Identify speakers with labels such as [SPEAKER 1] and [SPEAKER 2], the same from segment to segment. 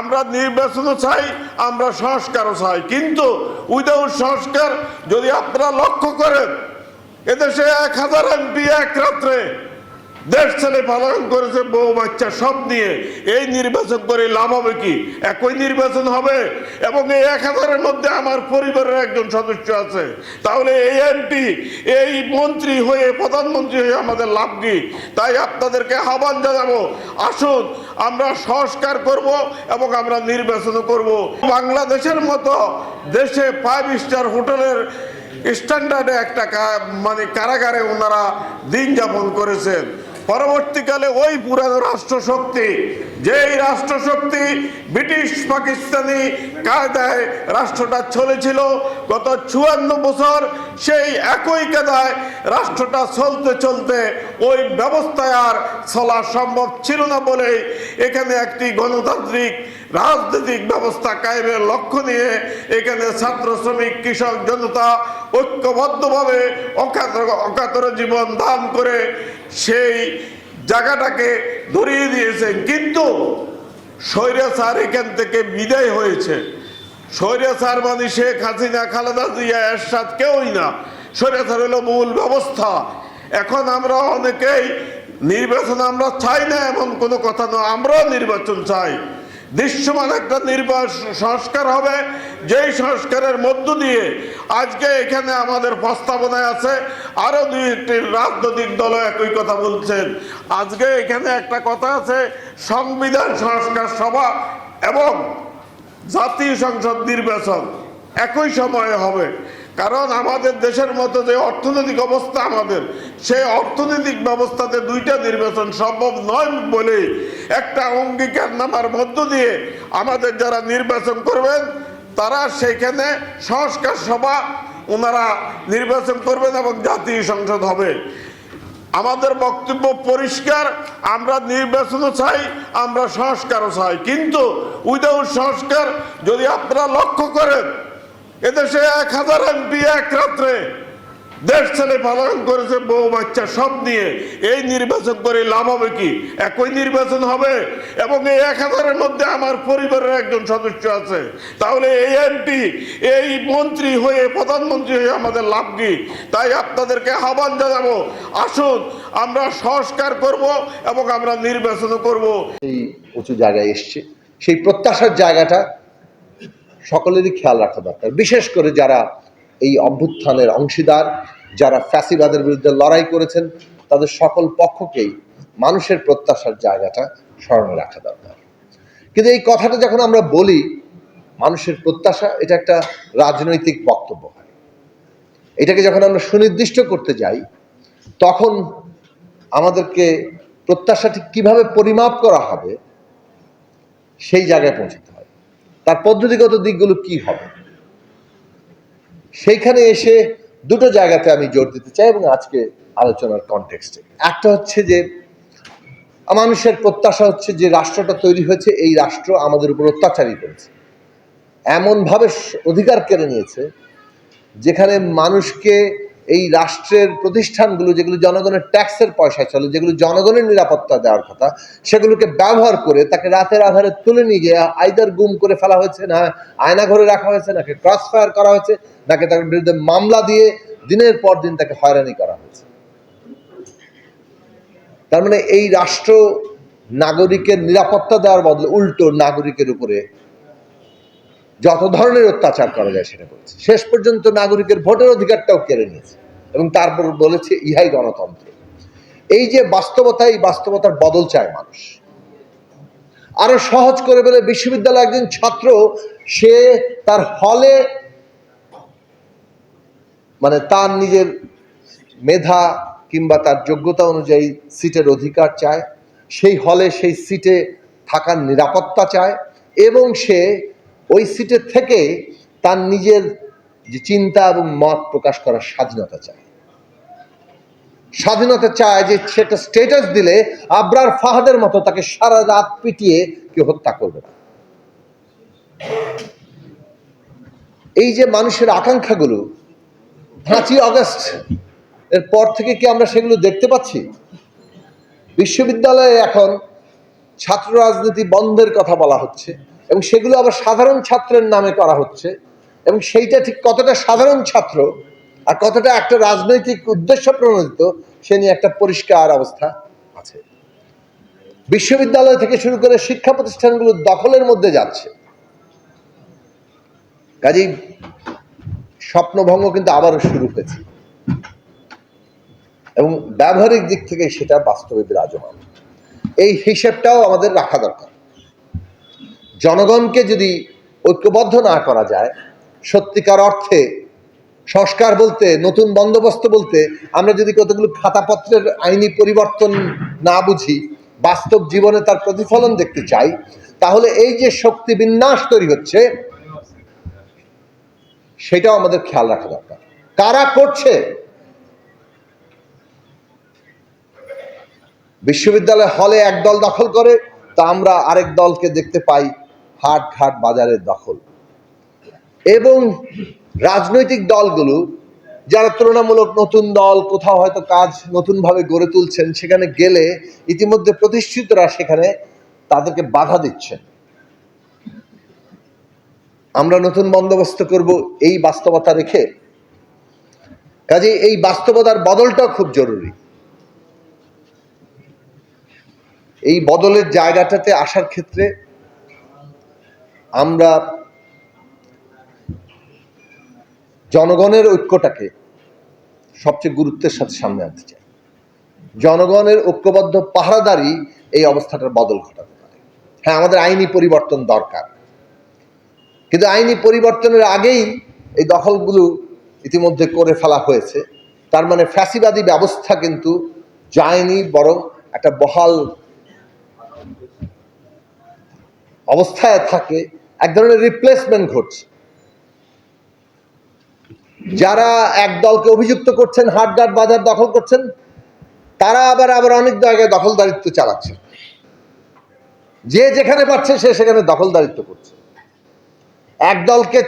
[SPEAKER 1] আমরা নির্বাচনও চাই, আমরা সংস্কারও চাই, কিন্তু উইদাউট সংস্কার যদি আপনারা লক্ষ্য করেন, এদেশে 1000 এমপি এক রাত্রে দেশ ছেলে পালন করেছে, বউ বাচ্চা সব নিয়ে। এই নির্বাচন করে লাভ হবে কি? একই নির্বাচন হবে, এবং এই 1000-এর মধ্যে আমার পরিবারের একজন সদস্য আছে। তাহলে এই এমপি, এই মন্ত্রী হয়ে, প্রধানমন্ত্রী হয়ে আমাদের লাভ কি? তাই আপনাদেরকে আহ্বান জানাবো, আসুন আমরা সংস্কার করব এবং আমরা নির্বাচনও করব। বাংলাদেশের মতো দেশে 5 স্টার হোটেলের স্ট্যান্ডার্ডে একটা মানে কারাগারে ওনারা দিন যাপন করেছেন। পরবর্তীকালে ওই পুরানো রাষ্ট্রশক্তি, যেই রাষ্ট্রশক্তি ব্রিটিশ পাকিস্তানি কায়দায় রাষ্ট্রটা চলেছিল গত 54 বছর, সেই একই কায়দায় রাষ্ট্রটা চলতে চলতে ওই ব্যবস্থায় আর চলা সম্ভব ছিল না বলেই এখানে একটি গণতান্ত্রিক রাজনৈতিক ব্যবস্থা কায়েমের লক্ষ্য নিয়ে এখানে ছাত্র, শ্রমিক, কৃষক জনতা ঐক্যবদ্ধভাবে অকাতরে জীবন দান করে সেই জায়গাটাকে ধরিয়ে দিয়েছেন। কিন্তু স্বৈরাচার এখান থেকে বিদায় হয়েছে। স্বৈরাচার মানে শেখ হাসিনা, খালেদা জিয়া, এরশাদ কেউই না। স্বৈরাচার হলো মূল ব্যবস্থা। এখন আমরা অনেকেই নির্বাচন আমরা চাই না এমন কোনো কথা নয়, আমরাও নির্বাচন চাই। দৃশ্যমান একটা নির্বাচন সংস্কার হবে, যেই সংস্কারের মধ্য দিয়ে আজকে এখানে আমাদের প্রস্তাবনায় আছে, আরো 2টি রাজনৈতিক দল একই কথা বলছেন। আজকে এখানে একটা কথা আছে, সংবিধান সংস্কার সভা এবং জাতীয় সংসদ নির্বাচন একই সময়ে হবে। কারণ আমাদের দেশের মতো যে অর্থনৈতিক অবস্থা আমাদের, সেই অর্থনৈতিক ব্যবস্থাতে 2টা নির্বাচন সম্ভব নয় বলে একটা অঙ্গীকার নামার মধ্য দিয়ে আমাদের যারা নির্বাচন করবেন তারা সেখানে সংস্কার সভা ওনারা নির্বাচন করবেন এবং জাতীয় সংসদ হবে। আমাদের বক্তব্য পরিষ্কার, আমরা নির্বাচনও চাই, আমরা সংস্কারও চাই, কিন্তু উইদাউট সংস্কার যদি আপনারা লক্ষ্য করেন, এদেশে 1000 এমপি এক রাত্রে দেশ ছেলে পালন করেছে, বউ বাচ্চা সব নিয়ে। এই নির্বাচন করে লাভ হবে কি? একই নির্বাচন হবে, এবং এই 1000-এর মধ্যে আমার পরিবারের একজন সদস্য আছে। তাহলে এই এমপি, এই মন্ত্রী হয়ে, প্রধানমন্ত্রী হয়ে আমাদের লাভ কি? তাই আপনাদেরকে আহ্বান জানাবো, আসুন আমরা সংস্কার করব এবং আমরা নির্বাচনও করব।
[SPEAKER 2] এই উঁচু জায়গায় এসছে, সেই প্রত্যাশার জায়গাটা সকলেরই খেয়াল রাখা দরকার, বিশেষ করে যারা এই অভ্যুত্থানের অংশীদার, যারা ফ্যাসিবাদের বিরুদ্ধে লড়াই করেছেন, তাদের সকল পক্ষকেই মানুষের প্রত্যাশার জায়গাটা স্মরণে রাখা দরকার। কিন্তু এই কথাটা যখন আমরা বলি মানুষের প্রত্যাশা, এটা একটা রাজনৈতিক বক্তব্য হয়। এটাকে যখন আমরা সুনির্দিষ্ট করতে যাই, তখন আমাদেরকে প্রত্যাশা ঠিক কীভাবে পরিমাপ করা হবে সেই জায়গায় পৌঁছতে হয়, তার পদ্ধতিগত দিকগুলো কি হবে, সেইখানে এসে 2টো জায়গাতে আমি জোর দিতে চাই এবং আজকে আলোচনার কনটেক্সটে। একটা হচ্ছে যে মানুষের প্রত্যাশা হচ্ছে যে রাষ্ট্রটা তৈরি হয়েছে, এই রাষ্ট্র আমাদের উপর অত্যাচারই করেছে, এমনভাবে অধিকার কেড়ে নিয়েছে যেখানে মানুষকে এই রাষ্ট্রের প্রতিষ্ঠানগুলো, যেগুলো জনগণের ট্যাক্সের পয়সায় চলে, যেগুলো জনগণের নিরাপত্তা দেওয়ার কথা, সেগুলোকে ব্যবহার করে তাকে রাতের আধারে তুলে নিয়ে গিয়ে আইদার গুম করে ফেলা হয়েছে, না আয়নাঘরে রাখা হয়েছে, নাকি ক্রস ফায়ার করা হয়েছে, নাকি তার বিরুদ্ধে মামলা দিয়ে দিনের পর দিন তাকে হয়রানি করা হয়েছে। তার মানে এই রাষ্ট্র নাগরিকের নিরাপত্তা দেওয়ার বদলে উল্টো নাগরিকের উপরে যত ধরনের অত্যাচার করা যায় সেটা করেছে। শেষ পর্যন্ত নাগরিকের ভোটের অধিকারটাও কেড়ে নিয়েছে এবং তারপর বলেছে ইহাই গণতন্ত্র। এই যে বাস্তবতা, এই বাস্তবতার বদল চায় মানুষ। আরো সহজ করে বলে, বিশ্ববিদ্যালয়ের একজন ছাত্র, সে তার হলে মানে তার নিজের মেধা কিংবা তার যোগ্যতা অনুযায়ী সিটের অধিকার চায়, সেই হলে সেই সিটে থাকার নিরাপত্তা চায়, এবং সে ওই সিটে থেকে তার নিজের যে চিন্তা এবং মত প্রকাশ করার স্বাধীনতা চায়। স্বাধীনতা চায় যে সেটা স্ট্যাটাস দিলে আবরার ফাহাদের মতো তাকে সারা রাত পিটিয়ে কেউ হত্যা করবে না। এই যে মানুষের আকাঙ্ক্ষাগুলো, 5ই আগস্ট এর পর থেকে কি আমরা সেগুলো দেখতে পাচ্ছি? বিশ্ববিদ্যালয়ে এখন ছাত্র রাজনীতি বন্ধের কথা বলা হচ্ছে এবং সেগুলো আবার সাধারণ ছাত্রের নামে করা হচ্ছে, এবং সেইটা ঠিক কতটা সাধারণ ছাত্র আর কতটা একটা রাজনৈতিক উদ্দেশ্য প্রণোদিত সে নিয়ে একটা পরিষ্কার অবস্থা আছে। বিশ্ববিদ্যালয় থেকে শুরু করে শিক্ষা প্রতিষ্ঠানগুলো দখলের মধ্যে যাচ্ছে। কাজেই স্বপ্নভঙ্গ কিন্তু আবারও শুরু হয়েছে, এবং ব্যবহারিক দিক থেকে সেটা বাস্তবে বিরাজমান। এই হিসেবটাও আমাদের রাখা দরকার। জনগণকে যদি ঐক্যবদ্ধ না করা যায়, সত্যিকার অর্থে সংস্কার বলতে, নতুন বন্দোবস্ত বলতে আমরা যদি কতগুলো খাতাপত্রের আইনি পরিবর্তন না বুঝি, বাস্তব জীবনে তার প্রতিফলন দেখতে চাই, তাহলে এই যে শক্তি বিন্যাস তৈরি হচ্ছে সেটাও আমাদের খেয়াল রাখা দরকার। কারা করছে? বিশ্ববিদ্যালয় হলে একদল দখল করে, তা আমরা আরেক দলকে দেখতে পাই হাট ঘাট বাজারের দখল। এবং রাজনৈতিক দলগুলো যারা তুলনামূলক নতুন দল, কোথাও হয়তো কাজ নতুনভাবে গড়ে তুলছেন, সেখানে গেলে ইতিমধ্যে প্রতিষ্ঠিতরা সেখানে তাদেরকে বাধা দিচ্ছেন। আমরা নতুন বন্দোবস্ত করব এই বাস্তবতা রেখে, কাজে এই বাস্তবতার বদলটাও খুব জরুরি। এই বদলের জায়গাটাতে আসার ক্ষেত্রে আমরা জনগণের ঐক্যটাকে সবচেয়ে গুরুত্বের সাথে সামনে আনতে চাই। জনগণের ঐক্যবদ্ধ পাহারাদারি এই অবস্থাটার বদল ঘটাতে পারে। হ্যাঁ, আমাদের আইনি পরিবর্তন দরকার, কিন্তু আইনি পরিবর্তনের আগেই এই দখলগুলো ইতিমধ্যে করে ফেলা হয়েছে। তার মানে ফ্যাসিবাদী ব্যবস্থা কিন্তু যায়নি, বরং একটা বহাল অবস্থায় থাকে, এক ধরনের রিপ্লেসমেন্ট ঘটছে। যারা এক দলকে অভিযুক্ত করছেন হাটঘাট বাজার দখল করছেন, তারা আবার অনেক জায়গায় দখলদারিত্ব চালাচ্ছে। যে যেখানে পাচ্ছে সে সেখানে দখলদারিত্ব করছে। এক দলকে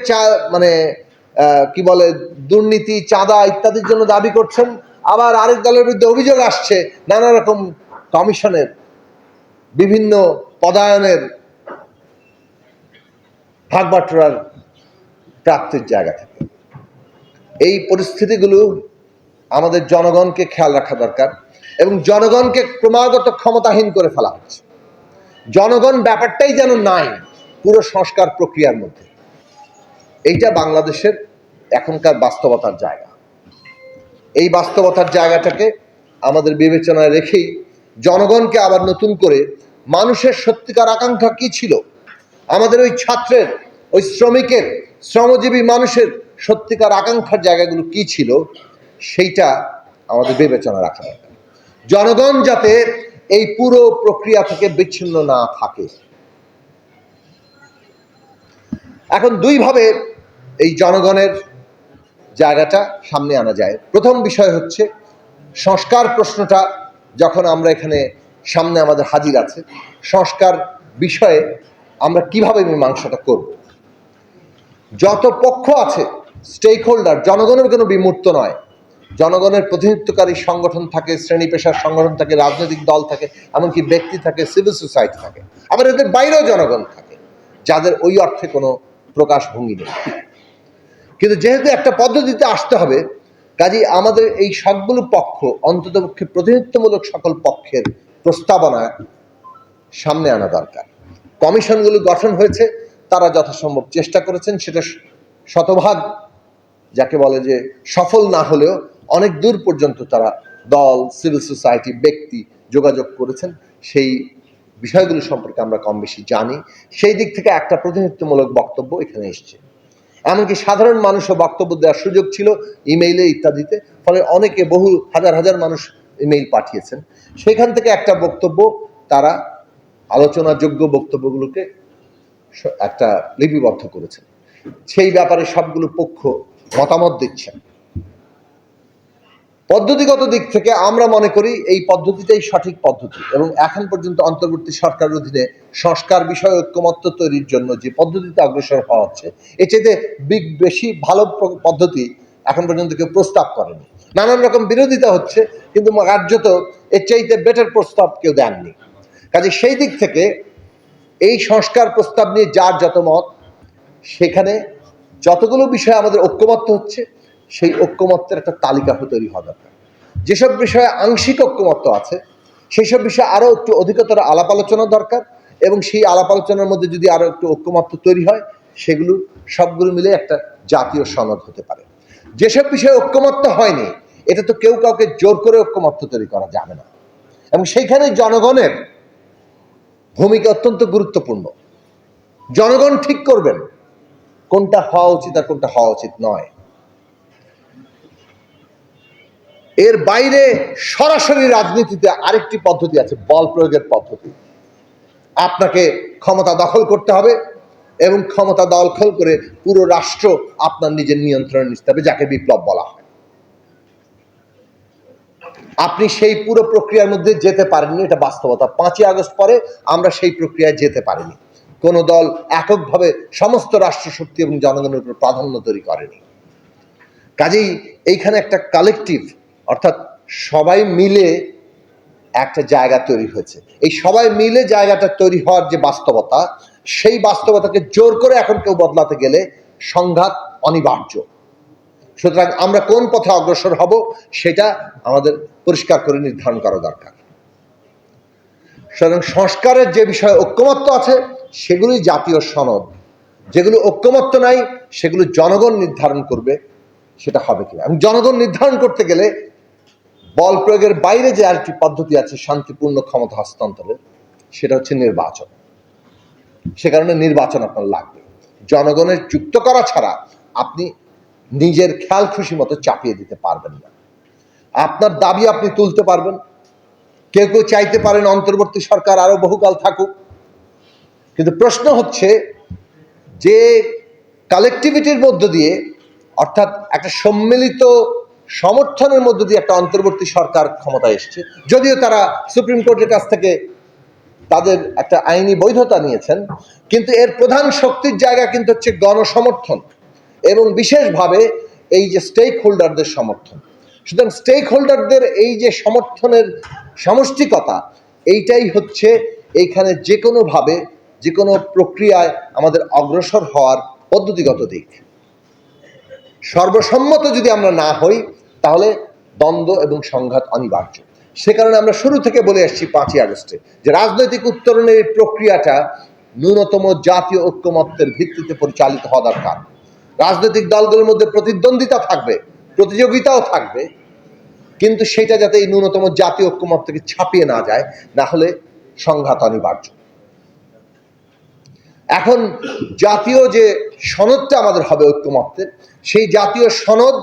[SPEAKER 2] কি বলে দুর্নীতি, চাঁদা ইত্যাদির জন্য দাবি করছেন, আবার আরেক দলের বিরুদ্ধে অভিযোগ আসছে নানা রকম কমিশনের, বিভিন্ন পদায়নের, ভাগবাটোয়ারার প্রাপ্তির জায়গা থেকে। এই পরিস্থিতিগুলো আমাদের জনগণকে খেয়াল রাখা দরকার, এবং জনগণকে ক্রমাগত ক্ষমতাহীন করে ফেলা হচ্ছে। জনগণ ব্যাপারটাই যেন নাই পুরো সংস্কার প্রক্রিয়ার মধ্যে। এইটা বাংলাদেশের এখনকার বাস্তবতার জায়গা। এই বাস্তবতার জায়গাটাকে আমাদের বিবেচনায় রেখেই জনগণকে আবার নতুন করে মানুষের সত্যিকার আকাঙ্ক্ষা কি ছিল, আমাদের ওই ছাত্রের, ওই শ্রমিকের, শ্রমজীবী মানুষের সত্যিকার আকাঙ্ক্ষার জায়গাগুলো কি ছিল, সেইটা আমাদের বিবেচনা রাখা দরকার। জনগণ যাতে এই পুরো প্রক্রিয়া থেকে বিচ্ছিন্ন না থাকে। এখন দুইভাবে এই জনগণের জায়গাটা সামনে আনা যায়। প্রথম বিষয় হচ্ছে সংস্কার প্রশ্নটা যখন আমরা এখানে সামনে আমাদের হাজির আছে, সংস্কার বিষয়ে আমরা কিভাবে মীমাংসাটা করব। যত পক্ষ আছে, স্টেক হোল্ডার, জনগণের কোনো বিমূর্ত নয়। জনগণের প্রতিনিধিত্বকারী সংগঠন থাকে, শ্রেণী পেশার সংগঠন থাকে, রাজনৈতিক দল থাকে, এমনকি ব্যক্তি থাকে, সিভিল সোসাইটি থাকে, আবার এদের বাইরেও জনগণ থাকে যাদের ওই অর্থে কোনো প্রকাশভঙ্গি নেই। কিন্তু যেহেতু একটা পদ্ধতিতে আসতে হবে, কাজেই আমাদের এই সবগুলো পক্ষ, অন্ততপক্ষে প্রতিনিধিত্বমূলক সকল পক্ষের প্রস্তাবনা সামনে আনা দরকার। কমিশনগুলো গঠন হয়েছে, তারা যথাসম্ভব চেষ্টা করেছেন, সেটা শতভাগ যাকে বলে যে সফল না হলেও অনেক দূর পর্যন্ত তারা দল, সিভিল সোসাইটি, ব্যক্তি যোগাযোগ করেছেন। সেই বিষয়গুলো সম্পর্কে আমরা কম বেশি জানি। সেই দিক থেকে একটা প্রতিনিধিত্বমূলক বক্তব্য এখানে এসছে। এমনকি সাধারণ মানুষও বক্তব্য দেওয়ার সুযোগ ছিল ইমেইলে ইত্যাদিতে, ফলে অনেকে, বহু হাজার হাজার মানুষ ইমেইল পাঠিয়েছেন। সেখান থেকে একটা বক্তব্য, তারা আলোচনাযোগ্য বক্তব্যগুলোকে একটা লিপিবদ্ধ করেছেন। সেই ব্যাপারে সবগুলো পক্ষ মতামত দিচ্ছেন। পদ্ধতিগত দিক থেকে আমরা মনে করি এই পদ্ধতিটাই সঠিক পদ্ধতি, এবং এখন পর্যন্ত অন্তর্বর্তী সরকারের অধীনে সংস্কার বিষয়ে ঐক্যমত্য তৈরির জন্য যে পদ্ধতিতে অগ্রসর হওয়া হচ্ছে, এর চাইতে বেশি ভালো পদ্ধতি এখন পর্যন্ত কেউ প্রস্তাব করেনি। নানান রকম বিরোধিতা হচ্ছে, কিন্তু কার্যত এর চাইতে বেটার প্রস্তাব কেউ দেননি। কাজে সেই দিক থেকে এই সংস্কার প্রস্তাব নিয়ে যার যত মত, সেখানে যতগুলো বিষয়ে আমাদের ঐক্যমত্য হচ্ছে সেই ঐক্যমত্যের একটা তালিকা তৈরি হওয়া দরকার। যেসব বিষয়ে আংশিক ঐক্যমত্য আছে সেই সব বিষয়ে আরও একটু অধিকতর আলাপ আলোচনা দরকার, এবং সেই আলাপ আলোচনার মধ্যে যদি আরও একটু ঐক্যমত্য তৈরি হয় সেগুলো সবগুলো মিলে একটা জাতীয় সনদ হতে পারে। যেসব বিষয়ে ঐক্যমত্য হয়নি, এটা তো কেউ কাউকে জোর করে ঐক্যমত্য তৈরি করা যাবে না, এবং সেইখানে জনগণের ভূমিকা অত্যন্ত গুরুত্বপূর্ণ। জনগণ ঠিক করবেন কোনটা হওয়া উচিত আর কোনটা হওয়া উচিত নয়। এর বাইরে সরাসরি রাজনীতিতে আরেকটি পদ্ধতি আছে, বল প্রয়োগের পদ্ধতি। আপনাকে ক্ষমতা দখল করতে হবে এবং ক্ষমতা দখল করে পুরো রাষ্ট্র আপনার নিজের নিয়ন্ত্রণে নিতে হবে, যাকে বিপ্লব বলা হয়। আপনি সেই পুরো প্রক্রিয়ার মধ্যে যেতে পারেননি, এটা বাস্তবতা। 5ই আগস্ট পরে আমরা সেই প্রক্রিয়ায় যেতে পারিনি। কোনো দল এককভাবে সমস্ত রাষ্ট্রশক্তি এবং জনগণের উপর প্রাধান্য তৈরি করেনি। কাজেই এইখানে একটা কালেকটিভ, অর্থাৎ সবাই মিলে একটা জায়গা তৈরি হয়েছে। এই সবাই মিলে জায়গাটা তৈরি হওয়ার যে বাস্তবতা, সেই বাস্তবতাকে জোর করে এখন কেউ বদলাতে গেলে সংঘাত অনিবার্য। সুতরাং আমরা কোন পথে অগ্রসর হব সেটা আমাদের পরিষ্কার করে নির্ধারণ করা দরকার। সুতরাং সংস্কারের যে বিষয়ে ঐক্যমত্য আছে সেগুলি জাতীয় সনদ, যেগুলো ঐক্যমত্য নাই সেগুলো জনগণ নির্ধারণ করবে সেটা হবে কিনা। এবং জনগণ নির্ধারণ করতে গেলে বল প্রয়োগের বাইরে যে আরেকটি পদ্ধতি আছে শান্তিপূর্ণ ক্ষমতা হস্তান্তরের, সেটা হচ্ছে নির্বাচন। সে কারণে নির্বাচন আপনার লাগবে। জনগণের যুক্ত করা ছাড়া আপনি নিজের খেয়াল খুশি মতো চাপিয়ে দিতে পারবেন না। আপনার দাবি আপনি তুলতে পারবেন। কেউ কেউ চাইতে পারেন অন্তর্বর্তী সরকার আরো বহুকাল থাকুক, কিন্তু প্রশ্ন হচ্ছে যে কালেকটিভিটির মধ্য দিয়ে, অর্থাৎ একটা সম্মিলিত সমর্থনের মধ্য দিয়ে একটা অন্তর্বর্তী সরকার ক্ষমতায় এসছে, যদিও তারা সুপ্রিম কোর্টের কাছ থেকে তাদের একটা আইনি বৈধতা নিয়েছেন, কিন্তু এর প্রধান শক্তির জায়গা কিন্তু হচ্ছে গণসমর্থন এবং বিশেষভাবে এই যে স্টেক হোল্ডারদের সমর্থন। সুতরাং স্টেক হোল্ডারদের এই যে সমর্থনের সমষ্টিকতা, এইটাই হচ্ছে এইখানে যে কোনোভাবে যে কোনো প্রক্রিয়ায় আমাদের অগ্রসর হওয়ার পদ্ধতিগত দিক। সর্বসম্মত যদি আমরা না হই তাহলে দ্বন্দ্ব এবং সংঘাত অনিবার্য। সে কারণে আমরা শুরু থেকে বলে আসছি 5ই আগস্টে যে রাজনৈতিক উত্তরণের এই প্রক্রিয়াটা ন্যূনতম জাতীয় ঐক্যমত্যের ভিত্তিতে পরিচালিত হওয়া দরকার। রাজনৈতিক দলগুলোর মধ্যে প্রতিদ্বন্দ্বিতা থাকবে, প্রতিযোগিতাও থাকবে, কিন্তু সেটা যাতে এই ন্যূনতম জাতীয় ঐক্যমত্যকে ছাপিয়ে না যায়, না হলে সংঘাত অনিবার্য। এখন জাতীয় যে সনদটা আমাদের হবে ঐক্যমত্যের, সেই জাতীয় সনদ